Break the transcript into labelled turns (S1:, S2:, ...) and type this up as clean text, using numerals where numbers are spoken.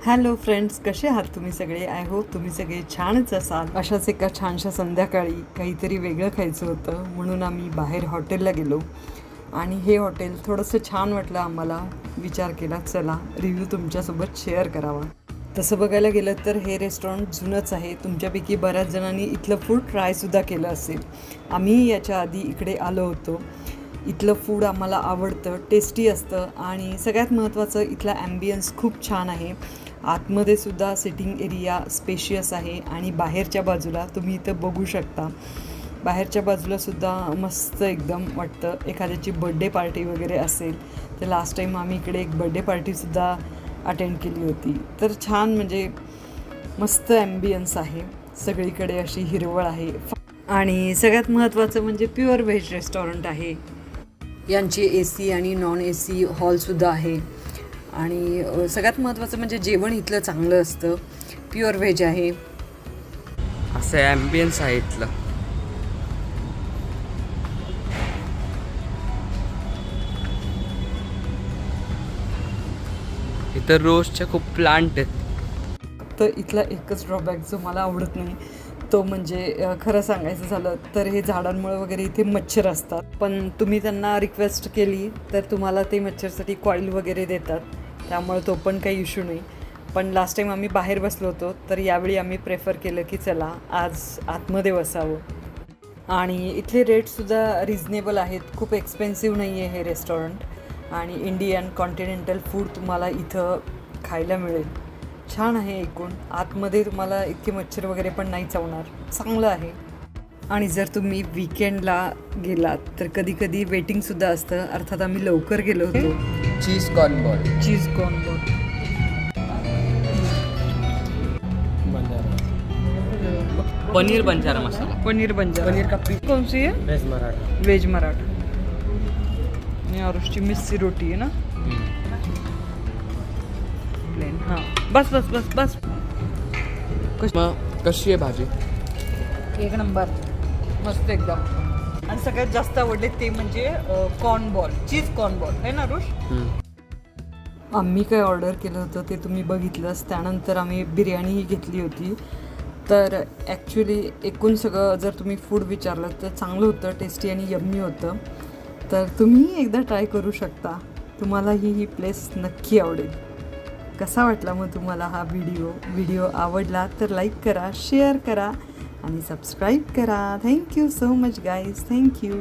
S1: Hello friends, कसे आहात तुम्ही सगळे? आय होप तुम्ही सगळे छानच असाल. अशाच एका छानशा संध्याकाळी काहीतरी वेगळं खायचं होतं म्हणून आम्ही बाहेर हॉटेलला गेलो आणि हे हॉटेल थोडंसं छान वाटलं आम्हाला. विचार केला चला रिव्ह्यू तुमच्यासोबत शेअर करावा. तसं बघायला गेलं तर हे रेस्टॉरंट जुनंच आहे. तुमच्यापैकी बऱ्याच जणांनी इथलं फूड ट्रायसुद्धा केलं असेल. आम्ही याच्या आधी इकडे आलो होतो. इथलं फूड आम्हाला आवडतं, टेस्टी असतं आणि सगळ्यात महत्त्वाचं इथला ॲम्बियन्स खूप छान आहे. आतमध्ये सुद्धा सिटिंग एरिया स्पेशियस आहे आणि बाहेरच्या बाजूला तुम्ही इथं बघू शकता. बाहेरच्या बाजूला सुद्धा मस्त एकदम वाटतं. एखाद्याची बड्डे पार्टी वगैरे असेल तर लास्ट टाईम आम्ही इकडे एक बड्डे पार्टीसुद्धा अटेंड केली होती. तर छान म्हणजे मस्त ॲम्बियन्स आहे. सगळीकडे अशी हिरवळ आहे आणि सगळ्यात महत्त्वाचं म्हणजे प्युअर व्हेज रेस्टॉरंट आहे. यांची AC आणि नॉन AC हॉलसुद्धा आहे आणि सगळ्यात महत्त्वाचं म्हणजे जेवण इथलं चांगलं असतं. प्युअर व्हेज आहे.
S2: असं ॲम्बियन्स आहे इथलं. इथं रोजच्या खूप प्लांट आहेत.
S1: तर इथला एकच ड्रॉबॅक जो मला आवडत नाही तो म्हणजे खरं सांगायचं झालं तर हे झाडांमुळे वगैरे इथे मच्छर असतात. पण तुम्ही त्यांना रिक्वेस्ट केली तर तुम्हाला ते मच्छरसाठी कॉईल वगैरे देतात, त्यामुळे तो पण काही इश्यू नाही. पण लास्ट टाईम आम्ही बाहेर बसलो होतो तर यावेळी आम्ही प्रेफर केलं की चला आज आतमध्ये बसावं. आणि इथले रेटसुद्धा रिजनेबल आहेत. खूप एक्सपेन्सिव्ह नाही आहे हे रेस्टॉरंट आणि इंडियन कॉन्टिनेंटल फूड तुम्हाला इथं खायला मिळेल. छान आहे एकूण. आतमध्ये तुम्हाला इतके मच्छर वगैरे पण नाही चावणार. चांगलं आहे. आणि जर तुम्ही वीकेंडला गेलात तर कधी कधी वेटिंगसुद्धा असतं. अर्थात आम्ही लवकर गेलो होतो.
S2: Cheese corn ball,
S1: cheese corn ball,
S2: paneer Banjara masala,
S1: paneer Banjara,
S2: paneer का पीस,
S1: कौन सी है?
S2: वेज मराठा.
S1: वेज मराठा आणि आरुषची मिस्सी रोटी आहे ना, प्लेन. हां बस बस बस बस.
S2: मग कशी आहे भाजी?
S1: एक नंबर, मस्त एकदम. आणि सगळ्यात जास्त आवडले ते म्हणजे corn ball, cheese corn ball आहे ना आरुष. आम्ही काय ऑर्डर केलं होतं ते तुम्ही बघितलंच. त्यानंतर आम्ही बिर्याणीही घेतली होती. तर ॲक्च्युली एकूण सगळं जर तुम्ही फूड विचारलं तर चांगलं होतं, टेस्टी आणि यम्मी होतं. तर तुम्ही एकदा ट्राय करू शकता. तुम्हालाही ही प्लेस नक्की आवडेल. कसा वाटला मग तुम्हाला हा व्हिडिओ आवडला तर लाईक करा, शेअर करा आणि सबस्क्राईब करा. Thank you so much guys. Thank you.